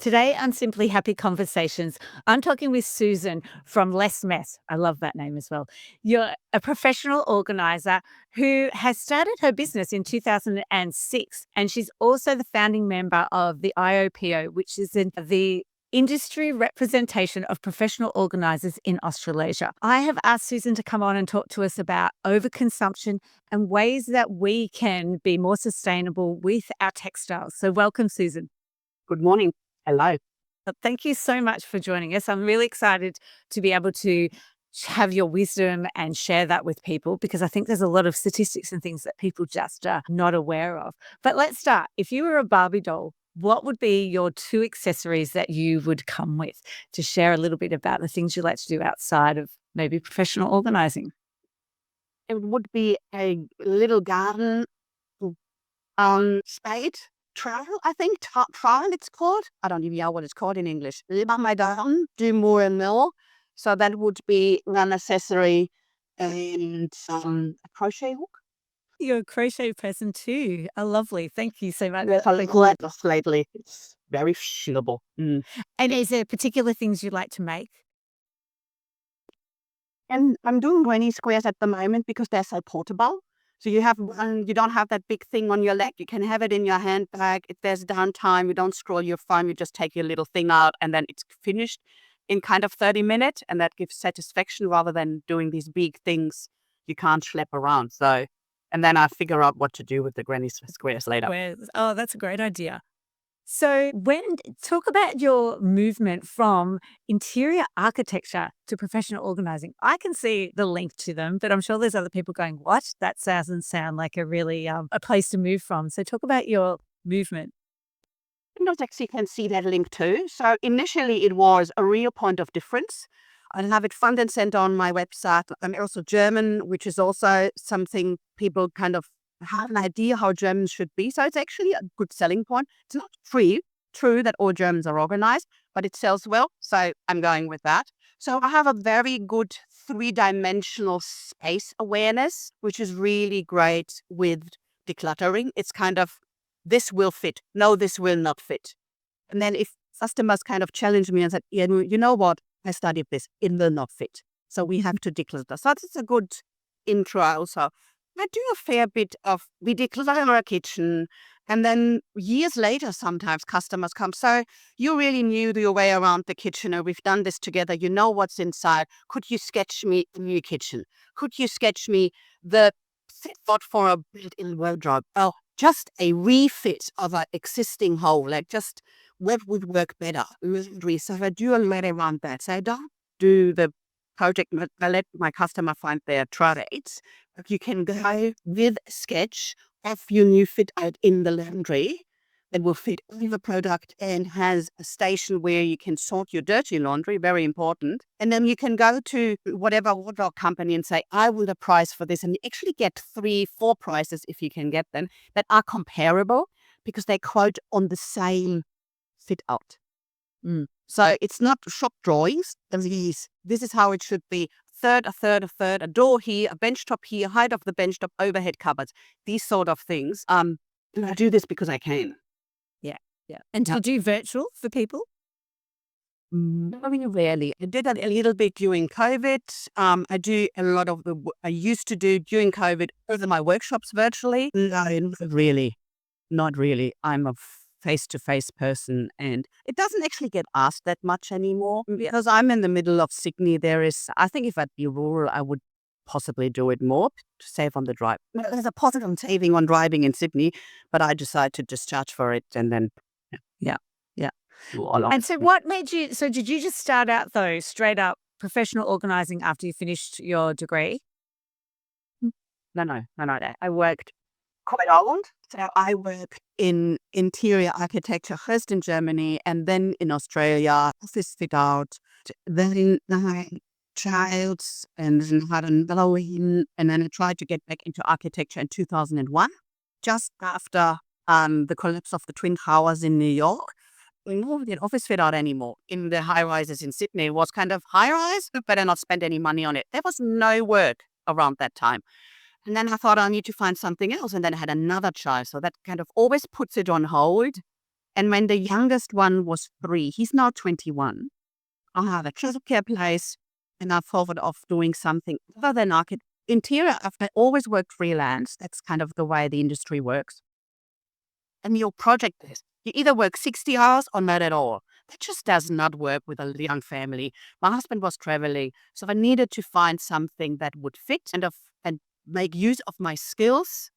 Today on Simply Happy Conversations, I'm talking with Susan from LessMess. I love that name as well. You're a professional organizer who has started her business in 2006, and she's also the founding member of the IOPO, which is the industry representation of professional organizers in Australasia. I have asked Susan to come on and talk to us about overconsumption and ways that we can be more sustainable with our textiles. So welcome, Susan. Good morning. Hello. Thank you so much for joining us. I'm really excited to be able to have your wisdom and share that with people because I think there's a lot of statistics and things that people just are not aware of. But let's start. If you were a Barbie doll, what would be your two accessories that you would come with to share a little bit about the things you like to do outside of maybe professional organizing? It would be a little garden spade trowel, I think. Trowel it's called. I don't even know what it's called in English. Leave my garden, do more and more. So that would be one accessory and a crochet hook. You're a crochet person too. Lovely. Thank you so much. Yes, I like that lately. It's very fashionable. And is there particular things you like to make? And I'm doing granny squares at the moment because they're so portable. So you have one, you don't have that big thing on your leg. You can have it in your handbag. If there's downtime, you don't scroll your phone. You just take your little thing out and then it's finished in kind of 30 minutes. And that gives satisfaction rather than doing these big things you can't schlep around. So, and then I figure out what to do with the granny squares later. Oh, that's a great idea. So talk about your movement from interior architecture to professional organizing. I can see the link to them, but I'm sure there's other people going, what? That doesn't sound like a really a place to move from. So talk about your movement. Not actually can see that link too. So initially it was a real point of difference. I have it front and center on my website. I'm also German, which is also something people kind of have an idea how Germans should be. So it's actually a good selling point. It's not true that all Germans are organized, but it sells well. So I'm going with that. So I have a very good three-dimensional space awareness, which is really great with decluttering. It's kind of, this will fit. No, this will not fit. And then if customers kind of challenge me and said, yeah, you know what? I studied this. It will not fit. So we have to declutter. So that's a good intro also. I do a fair bit we declutter our kitchen. And then years later, sometimes customers come. So you really knew your way around the kitchen, or we've done this together. You know what's inside. Could you sketch me a new kitchen? Could you sketch me the fit for a built-in wardrobe? Oh, just a refit of an existing hole, like just what would work better. So I do a lot around that. So I don't do the project, I let my customer find their trades. You can go with a sketch of your new fit out in the laundry that will fit all the product and has a station where you can sort your dirty laundry, very important. And then you can go to whatever wardrobe company and say, I will the price for this. And you actually get 3-4 prices if you can get them that are comparable because they quote on the same fit out. So it's not shop drawings. This is how it should be. A third, a door here, a bench top here, height of the bench top, overhead cupboards, these sort of things. And I do this because I can. Yeah. And do you do virtual for people? Very rarely. I did that a little bit during COVID. I do a lot of I used to do during COVID over my workshops virtually. No, not really. I'm a face-to-face person and it doesn't actually get asked that much anymore because I'm in the middle of Sydney. I think if I'd be rural, I would possibly do it more to save on the drive. There's a positive saving on driving in Sydney, but I decided to just charge for it and then, yeah. And so what made you, so did you just start out though, straight up professional organizing after you finished your degree? No. I worked quite old. So I work in interior architecture, first in Germany and then in Australia, office fit out, then I child and then had another one. And then I tried to get back into architecture in 2001, just after the collapse of the Twin Towers in New York. We moved in office fit out anymore. In the high rises in Sydney, it was kind of high rise, but I not spend any money on it. There was no work around that time. And then I thought I need to find something else. And then I had another child. So that kind of always puts it on hold. And when the youngest one was 3, he's now 21, I have a childcare place and I thought of doing something other than interior. I've always worked freelance. That's kind of the way the industry works. And your project is, you either work 60 hours or not at all. That just does not work with a young family. My husband was traveling, so I needed to find something that would fit and make use of my skills.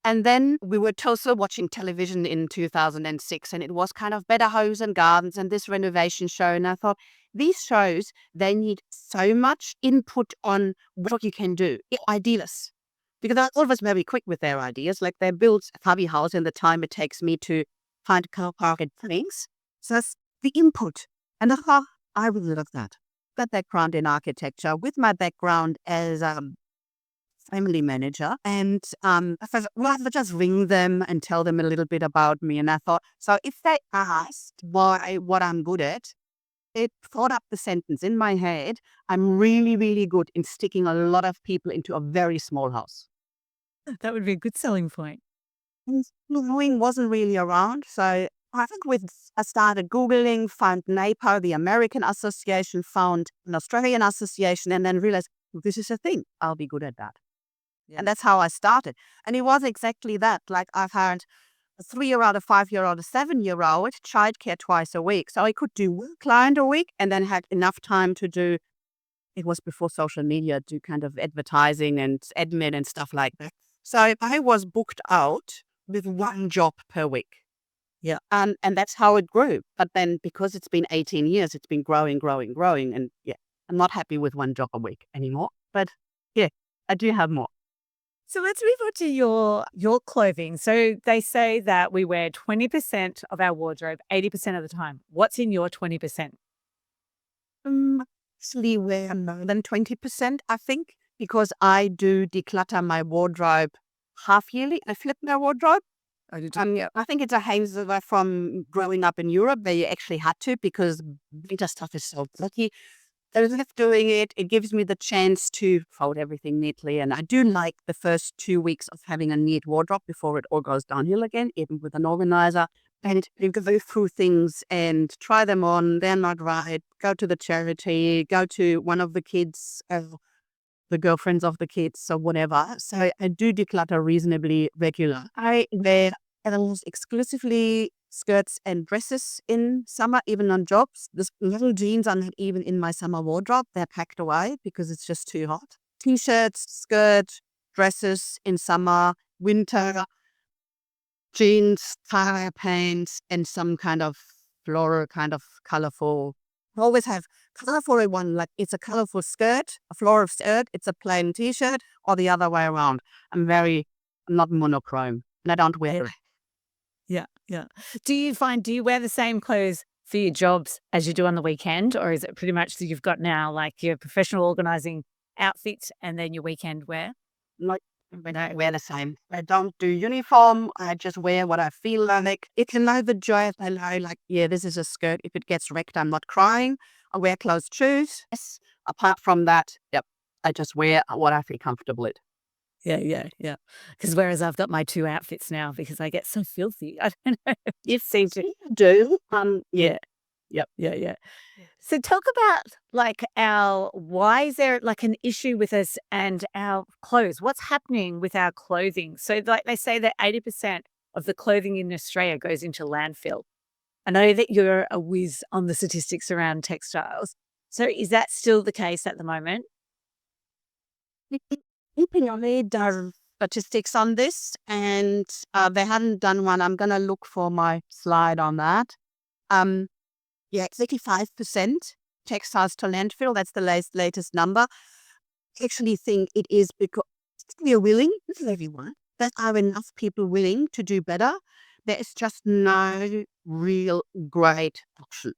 And then we were also watching television in 2006, and it was kind of Better Homes and Gardens and this renovation show. And I thought, these shows, they need so much input on what you can do. Idealists. Because they're always very quick with their ideas. Like they build a hobby house in the time it takes me to find a car park and things. So that's the input. And I thought, I would love that. That background in architecture with my background as family manager. And I thought, well, I'll just ring them and tell them a little bit about me. And I thought, so if they asked what I'm good at, it thought up the sentence in my head. I'm really, really good in sticking a lot of people into a very small house. That would be a good selling point. And Moving wasn't really around. So I think I started Googling, found NAPO, the American Association, found an Australian association, and then realized, this is a thing. I'll be good at that. Yeah. And that's how I started. And it was exactly that. Like I've had a 3-year-old, a 5-year-old, a 7-year-old, childcare twice a week. So I could do one client a week and then had enough time to do, it was before social media, do kind of advertising and admin and stuff like that. So I was booked out with one job per week. Yeah. And that's how it grew. But then because it's been 18 years, it's been growing. And yeah, I'm not happy with one job a week anymore. But yeah, I do have more. So let's move on to your clothing. So they say that we wear 20% of our wardrobe 80% of the time. What's in your 20%? Actually, wear more than 20%, I think, because I do declutter my wardrobe half yearly. I flip my wardrobe. Oh, you Yeah, I think it's a hangover from growing up in Europe where you actually had to because winter stuff is so bloody. I love doing it. It gives me the chance to fold everything neatly. And I do like the first 2 weeks of having a neat wardrobe before it all goes downhill again, even with an organizer. And you go through things and try them on. They're not right. Go to the charity, go to one of the kids, the girlfriends of the kids or whatever. So I do declutter reasonably regular. I wear almost exclusively skirts and dresses in summer, even on jobs. The little jeans are not even in my summer wardrobe. They're packed away because it's just too hot. T-shirts, skirt, dresses in summer, winter, jeans, tire pants, and some kind of floral, kind of colorful. I always have colorful one, like it's a colorful skirt, a floral skirt, it's a plain T-shirt, or the other way around. I'm not monochrome, and I don't wear it. Yeah, yeah. Do you wear the same clothes for your jobs as you do on the weekend? Or is it pretty much that you've got now like your professional organizing outfits and then your weekend wear? Like, I don't wear the same. I don't do uniform. I just wear what I feel like. It's another joy. I know, like, yeah, this is a skirt. If it gets wrecked, I'm not crying. I wear closed shoes. Yes. Apart from that, yep, I just wear what I feel comfortable with. Yeah, yeah, yeah. Because whereas I've got my 2 outfits now because I get so filthy. I don't know. You seem to do. Yeah. Yep. Yeah, yeah. So talk about like why is there like an issue with us and our clothes? What's happening with our clothing? So like they say that 80% of the clothing in Australia goes into landfill. I know that you're a whiz on the statistics around textiles. So is that still the case at the moment? They done statistics on this, and they hadn't done one. I'm gonna look for my slide on that. Yeah, 35% textiles to landfill. That's the latest number. I actually think it is because we're willing, this is everyone, there are enough people willing to do better. There is just no real great option.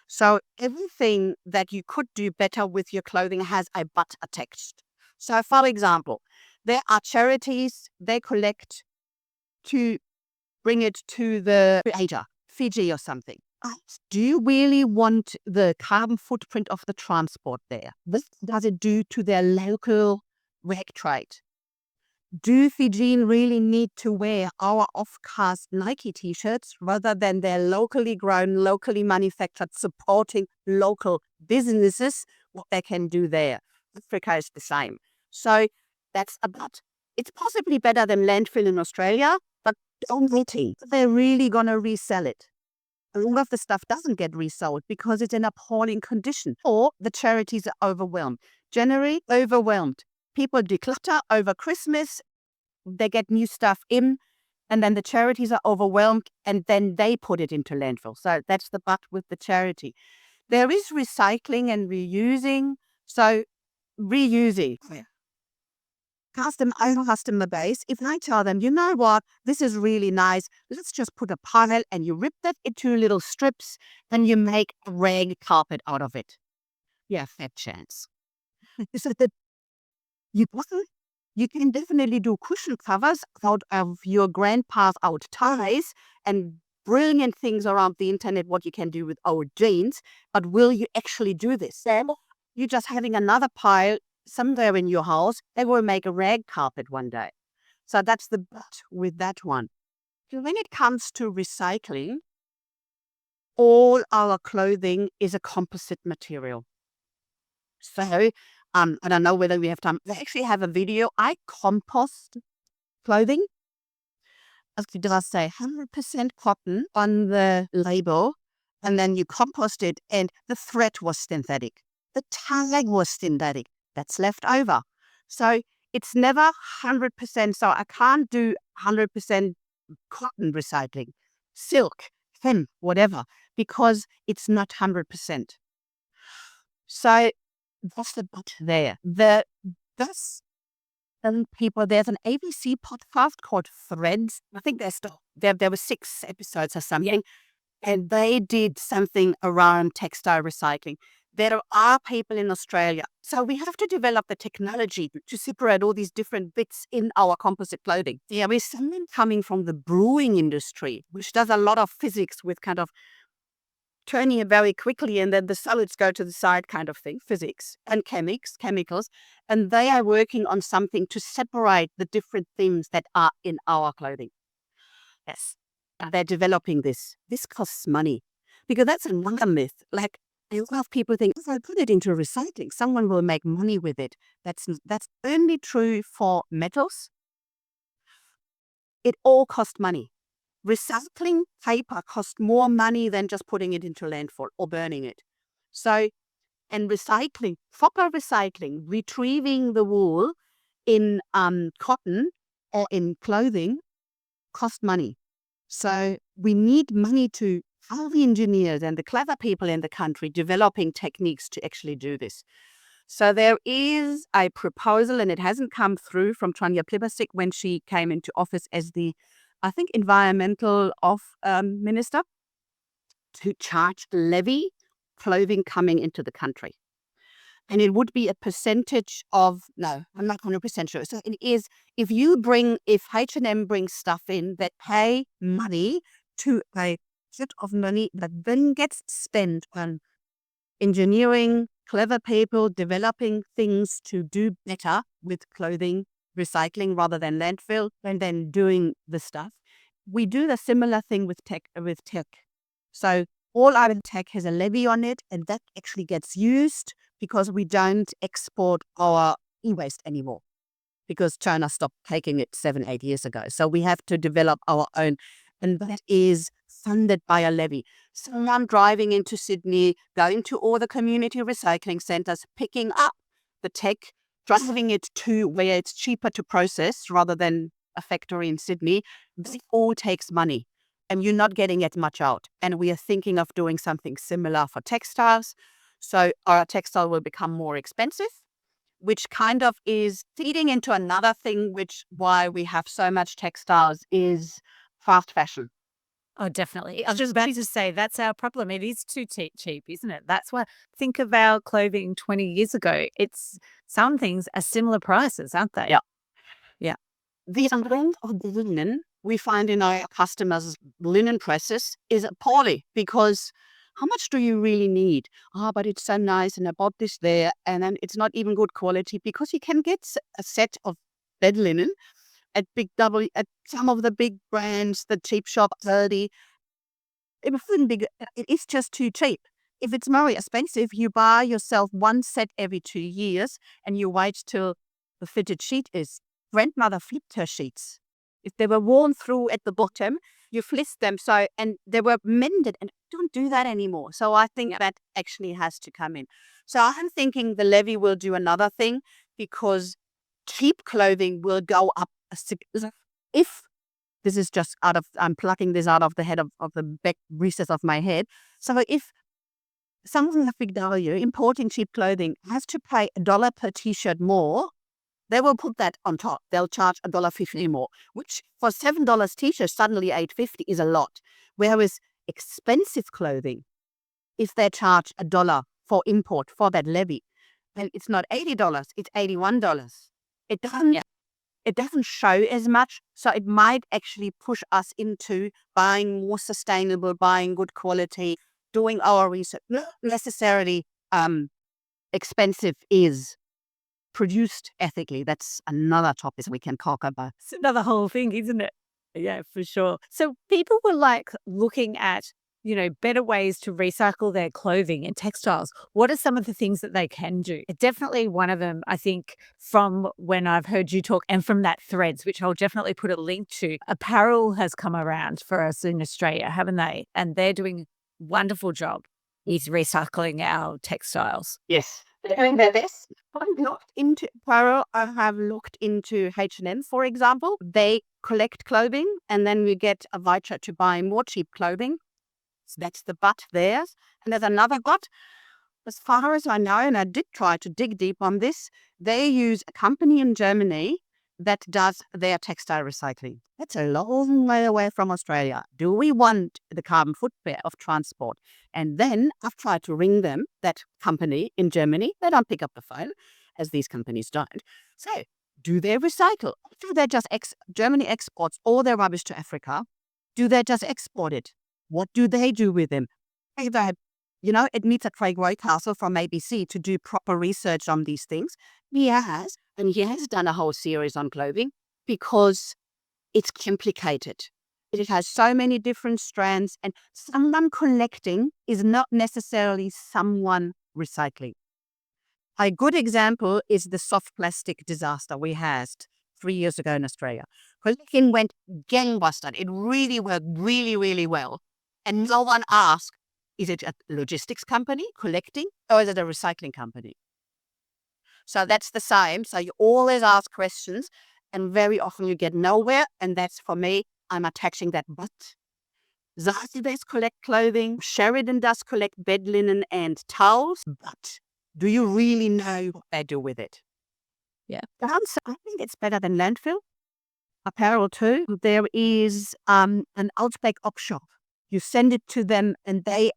So everything that you could do better with your clothing has a but attached. So for example, there are charities, they collect to bring it to the Asia, Fiji or something. Do you really want the carbon footprint of the transport there? What does it do to their local rag trade? Do Fijian really need to wear our off-cast Nike t-shirts rather than their locally grown, locally manufactured, supporting local businesses? What they can do there. Africa is the same. So that's a but. It's possibly better than landfill in Australia, but don't think they're really going to resell it. A lot of the stuff doesn't get resold because it's in appalling condition, or the charities are overwhelmed. Generally overwhelmed. People declutter over Christmas, they get new stuff in, and then the charities are overwhelmed, and then they put it into landfill. So that's the but with the charity. There is recycling and reusing. So reusing. Customer base, if I tell them, you know what, this is really nice, let's just put a pile and you rip that into little strips and you make a rag carpet out of it. Yeah, fat chance. So that you can definitely do cushion covers out of your grandpa's old ties and brilliant things around the internet, what you can do with old jeans. But will you actually do this? You're just having another pile somewhere in your house. They will make a rag carpet one day. So that's the but with that one. So when it comes to recycling, all our clothing is a composite material. So I don't know whether we have time. I actually have a video. I compost clothing. As it does say 100% cotton on the label, and then you compost it, and the thread was synthetic. The tag was synthetic. That's left over. So it's never 100%. So I can't do 100% cotton recycling, silk, hemp, whatever, because it's not 100%. So that's the but there. There's an ABC podcast called Threads. I think there were 6 episodes or something, and they did something around textile recycling. There are people in Australia. So we have to develop the technology to separate all these different bits in our composite clothing. There is someone coming from the brewing industry, which does a lot of physics with kind of turning it very quickly and then the solids go to the side kind of thing, physics and chemicals. And they are working on something to separate the different things that are in our clothing. Yes. They're developing this. This costs money because that's another myth. Like a lot of people think, if I put it into recycling, someone will make money with it. That's only true for metals. It all costs money. Recycling paper costs more money than just putting it into landfill or burning it. So, and recycling, proper recycling, retrieving the wool in cotton or in clothing cost money. So we need money to have the engineers and the clever people in the country developing techniques to actually do this. So there is a proposal, and it hasn't come through, from Tanya Plibersek when she came into office as the, I think, environmental minister, to charge levy clothing coming into the country. And it would be a percentage of, no, I'm not 100% sure. So it is, if H&M brings stuff in, that pay money to a set of money that then gets spent on engineering, clever people developing things to do better with clothing, recycling rather than landfill, and then doing the stuff. We do the similar thing with tech. So all our tech has a levy on it, and that actually gets used because we don't export our e-waste anymore because China stopped taking it 7-8 years ago. So we have to develop our own, and that is funded by a levy. So I'm driving into Sydney, going to all the community recycling centers, picking up the tech, driving it to where it's cheaper to process rather than a factory in Sydney. This all takes money, and you're not getting as much out. And we are thinking of doing something similar for textiles. So our textile will become more expensive, which kind of is feeding into another thing, which why we have so much textiles is fast fashion. Oh, definitely. I was just about to say that's our problem. It is too cheap, isn't it? That's why, think of our clothing 20 years ago. Some things are similar prices, aren't they? Yeah. Yeah. The amount of the linen we find in our customers' linen presses is appalling because how much do you really need? But it's so nice and I bought this there, and then it's not even good quality because you can get a set of bed linen at Big W, at some of the big brands, the cheap shop, Aldi. It wouldn't be good. It is just too cheap. If it's more expensive, you buy yourself one set every 2 years and you wait till the fitted sheet is. Grandmother flipped her sheets. If they were worn through at the bottom, you flissed them and they were mended, and don't do that anymore. So I think that actually has to come in. So I'm thinking the levy will do another thing, because cheap clothing will go up if this is just I'm plucking this out of the head of the back recess of my head. So if something like Big W importing cheap clothing has to pay $1 per t-shirt more, they will put that on top. They'll charge $1.50 more, which for $7 t-shirt, suddenly $8.50 is a lot. Whereas expensive clothing, if they charge $1 for import for that levy, then it's not $80, it's $81. It doesn't show as much, so it might actually push us into buying more sustainable, buying good quality, doing our research. Not necessarily expensive is produced ethically. That's another topic we can talk about. It's another whole thing, isn't it? Yeah, for sure. So people were like looking at, better ways to recycle their clothing and textiles. What are some of the things that they can do? Definitely one of them, I think, from when I've heard you talk and from that Threads, which I'll definitely put a link to, apparel has come around for us in Australia, haven't they? And they're doing a wonderful job with recycling our textiles. Yes. They're doing their best. I've looked into apparel. I have looked into H&M, for example. They collect clothing and then we get a voucher to buy more cheap clothing. So that's the but theirs. And there's another but. As far as I know, and I did try to dig deep on this, they use a company in Germany that does their textile recycling. That's a long way away from Australia. Do we want the carbon footprint of transport? And then I've tried to ring them, that company in Germany. They don't pick up the phone, as these companies don't. So do they recycle? Do they just Germany exports all their rubbish to Africa? Do they just export it? What do they do with them? It needs a Craig Roycastle from ABC to do proper research on these things. He has done a whole series on clothing because it's complicated. It has so many different strands, and someone collecting is not necessarily someone recycling. A good example is the soft plastic disaster we had 3 years ago in Australia. Collecting went gangbusters. It really worked really, really well. And no one asked, is it a logistics company collecting or is it a recycling company? So that's the same. So you always ask questions and very often you get nowhere. And that's, for me, I'm attaching that but. Zati does collect clothing. Sheridan does collect bed linen and towels. But do you really know what they do with it? Yeah. The answer, I think it's better than landfill. Apparel too. There is an Outback op shop. You send it to them and they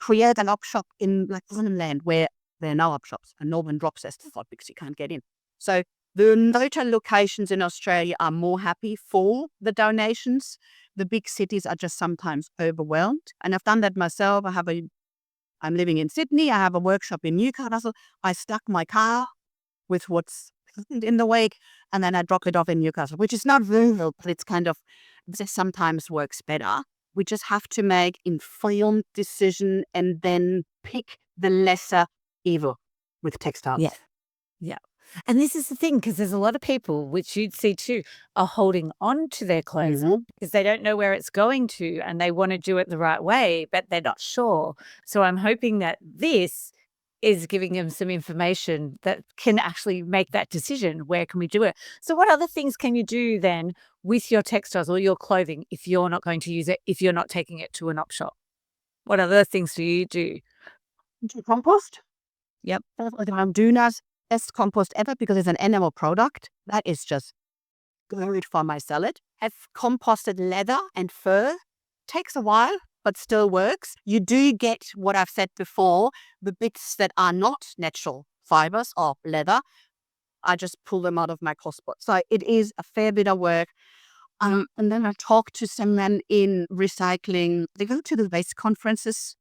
create an op shop in like Land where there are no op shops and no one drops their stuff because you can't get in. So the noted locations in Australia are more happy for the donations. The big cities are just sometimes overwhelmed. And I've done that myself. I'm living in Sydney. I have a workshop in Newcastle. I stuck my car with what's in the wake and then I drop it off in Newcastle, which is not rural, but it's it sometimes works better. We just have to make informed decision and then pick the lesser evil with textiles. Yeah. Yeah. And this is the thing, because there's a lot of people, which you'd see too, are holding on to their clothes because they don't know where it's going to and they want to do it the right way, but they're not sure. So I'm hoping that this is giving them some information that can actually make that decision. Where can we do it? So what other things can you do then with your textiles or your clothing if you're not going to use it, if you're not taking it to an op shop? What other things do you do? Do compost. Yep. Duna's best compost ever because it's an animal product. That is just good for my salad. Have composted leather and fur. Takes a while, but still works. You do get what I've said before, the bits that are not natural fibers or leather. I just pull them out of my compost. So it is a fair bit of work. And then I talked to someone in recycling. They go to the waste conferences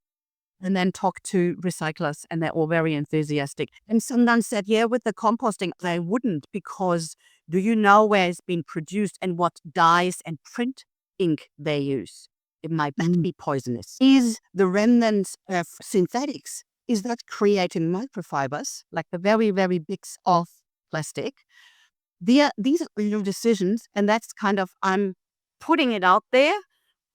and then talk to recyclers, and they're all very enthusiastic. And someone said, yeah, with the composting, they wouldn't because Do you know where it's been produced and what dyes and print ink they use? It might be poisonous. Is the remnants of synthetics, is that creating microfibers, like the very, very bits of plastic? These are your decisions, and that's kind of, I'm putting it out there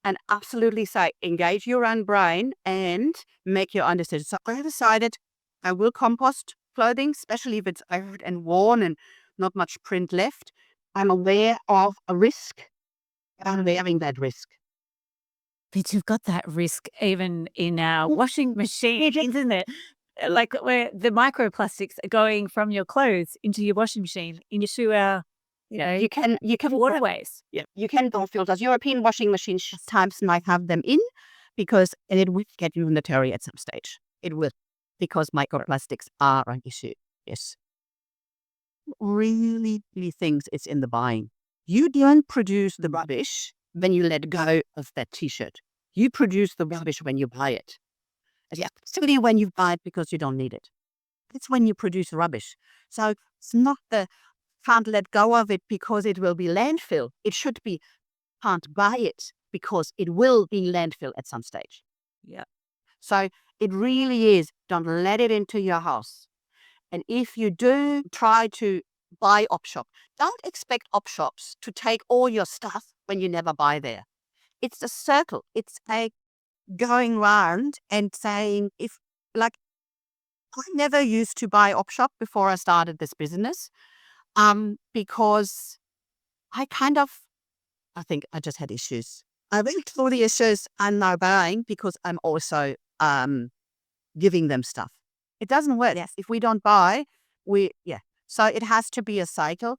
and absolutely say, engage your own brain and make your own decisions. So I decided I will compost clothing, especially if it's old and worn and not much print left. I'm aware of a risk. I'm wearing that risk. But you've got that risk even in our washing machine, isn't it? Like where the microplastics are going from your clothes into your washing machine, into our, You can waterways. you can go filters. European washing machines times might have them in because and it will get you in the territory at some stage. It will, because microplastics are an issue. Yes. Really thinks it's in the buying. You don't produce the rubbish when you let go of that t-shirt. You produce the rubbish when you buy it. Yeah, simply when you buy it because you don't need it. That's when you produce rubbish. So it's not the can't let go of it because it will be landfill. It should be can't buy it because it will be landfill at some stage. Yeah. So it really is, don't let it into your house. And if you do try to buy op shop, don't expect op shops to take all your stuff when you never buy there. It's a circle. It's a going round and saying, if like, I never used to buy op shop before I started this business, because I think I just had issues. I went through the issues I'm now buying because I'm also giving them stuff. It doesn't work. Yes. If we don't buy, so it has to be a cycle.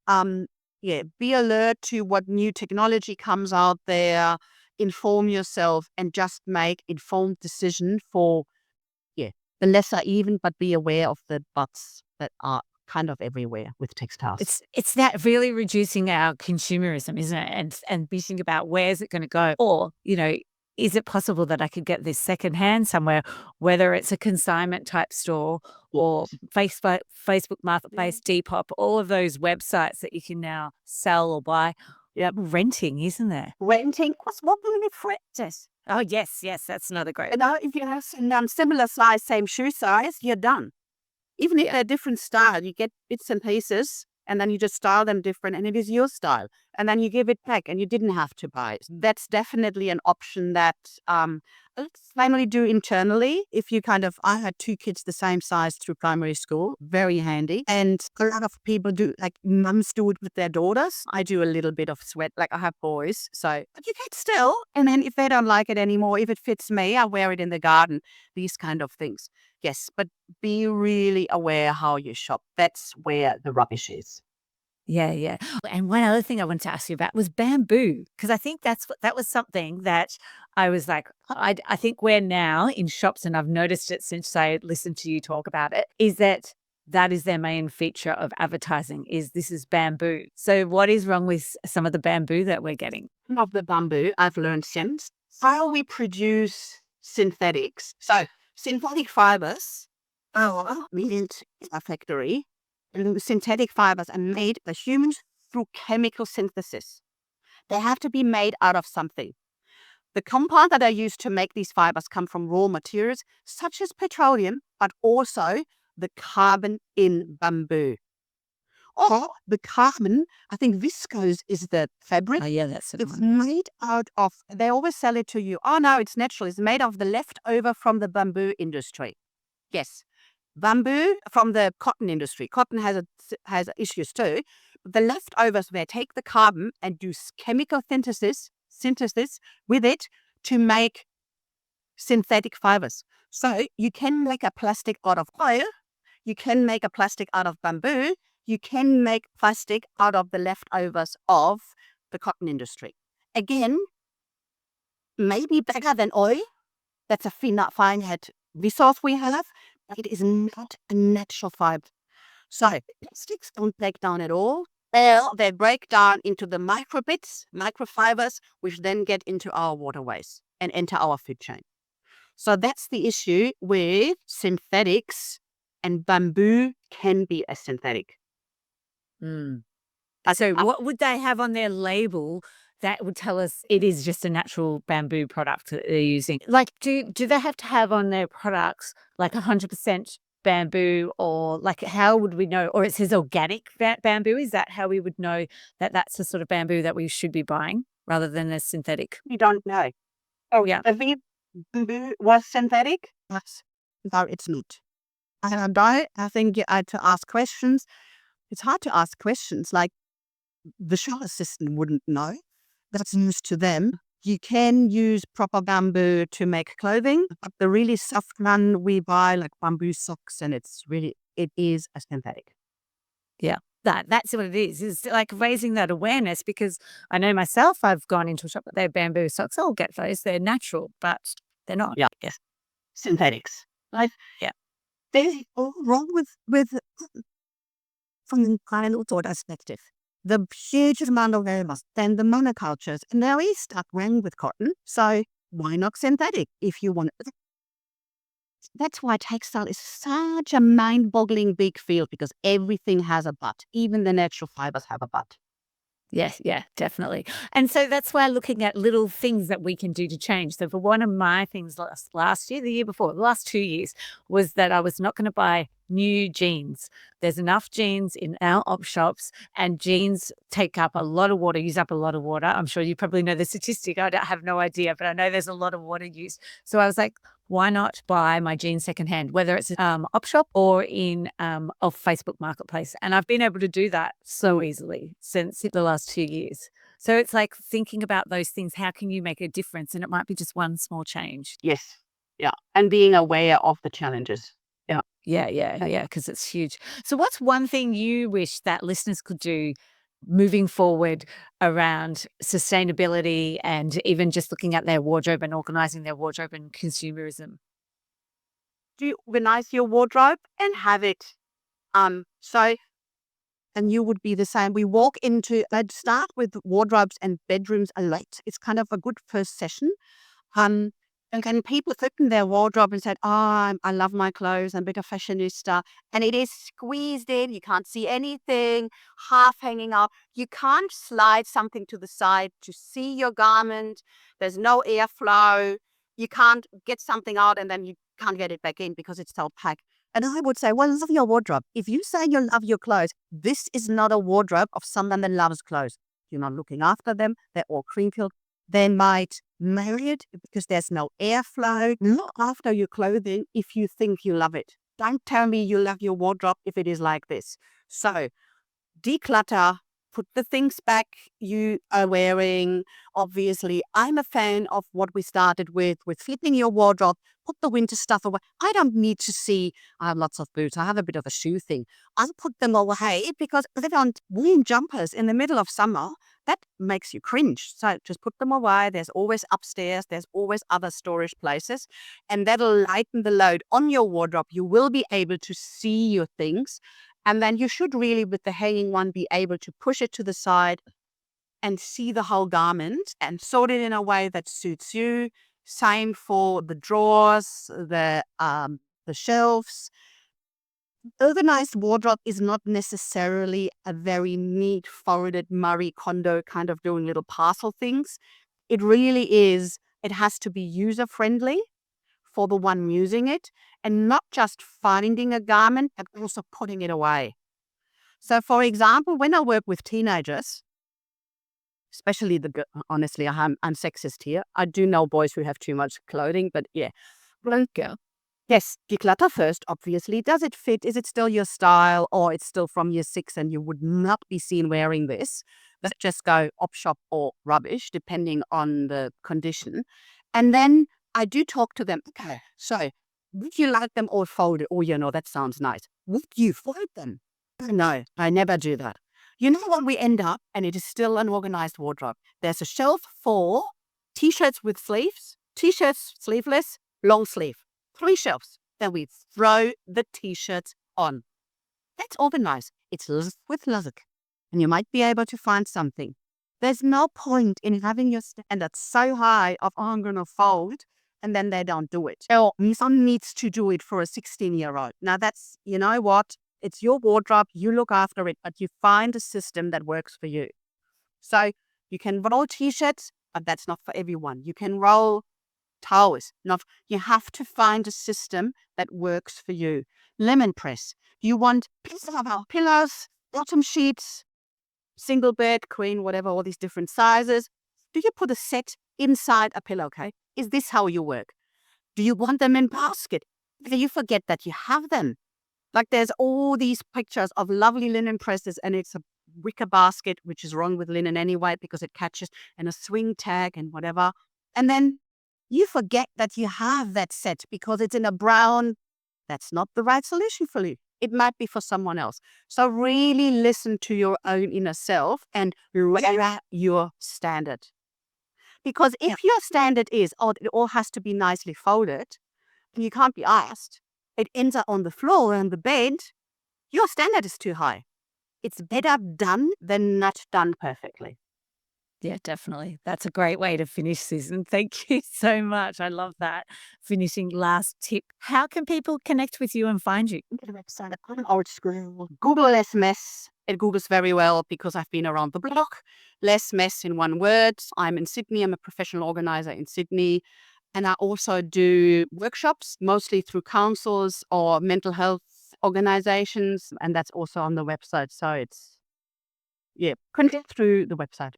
Be alert to what new technology comes out there, inform yourself and just make informed decision for, the lesser even, but be aware of the buts that are kind of everywhere with textiles. It's that really reducing our consumerism, isn't it? And thinking about where's it going to go, or is it possible that I could get this secondhand somewhere, whether it's a consignment type store or Facebook Marketplace, Depop, all of those websites that you can now sell or buy. Yep. Renting, isn't there? Renting, because what will it rent? Oh, yes, that's another great. If you have similar size, same shoe size, you're done. Even if they're different style, you get bits and pieces and then you just style them different and it is your style. And then you give it back and you didn't have to buy it. That's definitely an option that let's finally do internally. If you I had 2 kids the same size through primary school, very handy. And a lot of people do, like mums do it with their daughters. I do a little bit of sweat, like I have boys. So, but you can still, and then if they don't like it anymore, if it fits me, I wear it in the garden, these kind of things. Yes, but be really aware how you shop. That's where the rubbish is. Yeah. And one other thing I wanted to ask you about was bamboo, because I think that was something that I was like, I think we're now in shops, and I've noticed it since I listened to you talk about it, is that is their main feature of advertising, is this is bamboo. So what is wrong with some of the bamboo that we're getting? Of the bamboo, I've learned since how we produce synthetics. So synthetic fibers are made in a factory. And synthetic fibers are made by humans through chemical synthesis. They have to be made out of something. The compound that are used to make these fibers come from raw materials such as petroleum, but also the carbon in bamboo. Or the carbon, I think viscose is the fabric. Oh, yeah, that's it. It's made out of, they always sell it to you. Oh, no, it's natural. It's made of the leftover from the bamboo industry. Yes. Bamboo from the cotton industry. Cotton has issues too. The leftovers, they take the carbon and do chemical synthesis with it to make synthetic fibers. So you can make a plastic out of oil. You can make a plastic out of bamboo. You can make plastic out of the leftovers of the cotton industry. Again, maybe better than oil. That's a finite resource we have. It is not a natural fiber. So plastics don't break down at all. They break down into the microfibers, which then get into our waterways and enter our food chain. So that's the issue with synthetics, and bamboo can be a synthetic. So what would they have on their label that would tell us it is just a natural bamboo product that they're using? Like, do they have to have on their products like 100% bamboo, or like how would we know? Or it says organic bamboo. Is that how we would know that that's the sort of bamboo that we should be buying rather than a synthetic? We don't know. Oh, Yeah. the bamboo was synthetic? Yes. No, it's not. I think you had to ask questions. It's hard to ask questions. Like, the shop assistant wouldn't know. That's news to them. You can use proper bamboo to make clothing, but the really soft one we buy, like bamboo socks, and it is a synthetic. Yeah. That's what it is. It's like raising that awareness, because I know myself, I've gone into a shop that they have bamboo socks. I'll get those. They're natural, but they're not. Yeah. Yes. Synthetics. Like, Yeah. there's all wrong with from the environmental perspective. The huge amount of animals, then the monocultures, and now we stuck around with cotton. So why not synthetic if you want it? That's why textile is such a mind-boggling big field, because everything has a but. Even the natural fibers have a but. Yes, yeah, definitely. And so that's why looking at little things that we can do to change. So for one of my things last year, the year before, the last 2 years, was that I was not going to buy new jeans. There's enough jeans in our op shops, and jeans take up a lot of water, use up a lot of water. I'm sure you probably know the statistic. I have no idea, but I know there's a lot of water use. So I was like, why not buy my jeans secondhand, whether it's op shop or in off Facebook Marketplace? And I've been able to do that so easily since the last 2 years. So it's like thinking about those things. How can you make a difference? And it might be just one small change. Yes. Yeah. And being aware of the challenges. Yeah. Yeah, because it's huge. So what's one thing you wish that listeners could do moving forward around sustainability and even just looking at their wardrobe and organizing their wardrobe and consumerism? Do you organize your wardrobe and have it so, and you would be the same. We walk into, I'd start with wardrobes and bedrooms a lot. It's kind of a good first session. And can people fit in their wardrobe and said, I love my clothes, I'm a bit of fashionista. And it is squeezed in. You can't see anything, half hanging out. You can't slide something to the side to see your garment. There's no airflow. You can't get something out and then you can't get it back in because it's so packed. And I would say, well, love your wardrobe. If you say you love your clothes, this is not a wardrobe of someone that loves clothes. You're not looking after them. They're all cream filled. They might marry it because there's no airflow. Look after your clothing if you think you love it. Don't tell me you love your wardrobe if it is like this. So declutter, put the things back you are wearing. Obviously, I'm a fan of what we started with flipping your wardrobe, put the winter stuff away. I don't need to see, I have lots of boots. I have a bit of a shoe thing. I'll put them away because they don't warm jumpers in the middle of summer. That makes you cringe. So just put them away. There's always upstairs. There's always other storage places. And that'll lighten the load on your wardrobe. You will be able to see your things. And then you should really, with the hanging one, be able to push it to the side and see the whole garment and sort it in a way that suits you. Same for the drawers, the shelves. Organized wardrobe is not necessarily a very neat, forwarded Marie Kondo kind of doing little parcel things. It really is, it has to be user-friendly for the one using it, and not just finding a garment, but also putting it away. So, for example, when I work with teenagers, especially honestly, I'm sexist here. I do know boys who have too much clothing, but yeah. Yes, declutter first, obviously. Does it fit? Is it still your style, or it's still from year 6 and you would not be seen wearing this? Let's just go op shop or rubbish, depending on the condition. And then I do talk to them. Okay, so would you like them all folded? Oh, that sounds nice. Would you fold them? No, I never do that. You know what we end up, and it is still an organized wardrobe. There's a shelf for t-shirts with sleeves, t-shirts sleeveless, long sleeve. 3 shelves. Then we throw the t-shirts on. That's organized. It's with logic. And you might be able to find something. There's no point in having your standards so high of, I'm going to fold, and then they don't do it. Or someone needs to do it for a 16-year-old. Now that's, you know what? It's your wardrobe. You look after it, but you find a system that works for you. So you can roll t-shirts, but that's not for everyone. You can roll towels. You have to find a system that works for you. Lemon press. You want pillows, bottom sheets, single bed, queen, whatever, all these different sizes. Do you put a set inside a pillowcase? Is this how you work? Do you want them in basket? Do you forget that you have them? Like there's all these pictures of lovely linen presses and it's a wicker basket, which is wrong with linen anyway because it catches, and a swing tag and whatever. And then you forget that you have that set because it's in a brown. That's not the right solution for you. It might be for someone else. So really listen to your own inner self and lower your standard. Because if your standard is, oh, it all has to be nicely folded, and you can't be asked, it ends up on the floor and the bed, your standard is too high. It's better done than not done perfectly. Yeah, definitely. That's a great way to finish, Susan. Thank you so much. I love that finishing last tip. How can people connect with you and find you? The website, I'm old school. Google LessMess. It Googles very well because I've been around the block. LessMess in one word. I'm in Sydney. I'm a professional organizer in Sydney. And I also do workshops, mostly through councils or mental health organizations. And that's also on the website. So it's, connect through the website.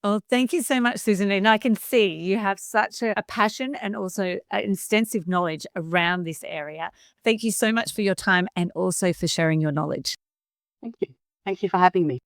Oh, thank you so much, Susan. And I can see you have such a passion and also an extensive knowledge around this area. Thank you so much for your time and also for sharing your knowledge. Thank you. Thank you for having me.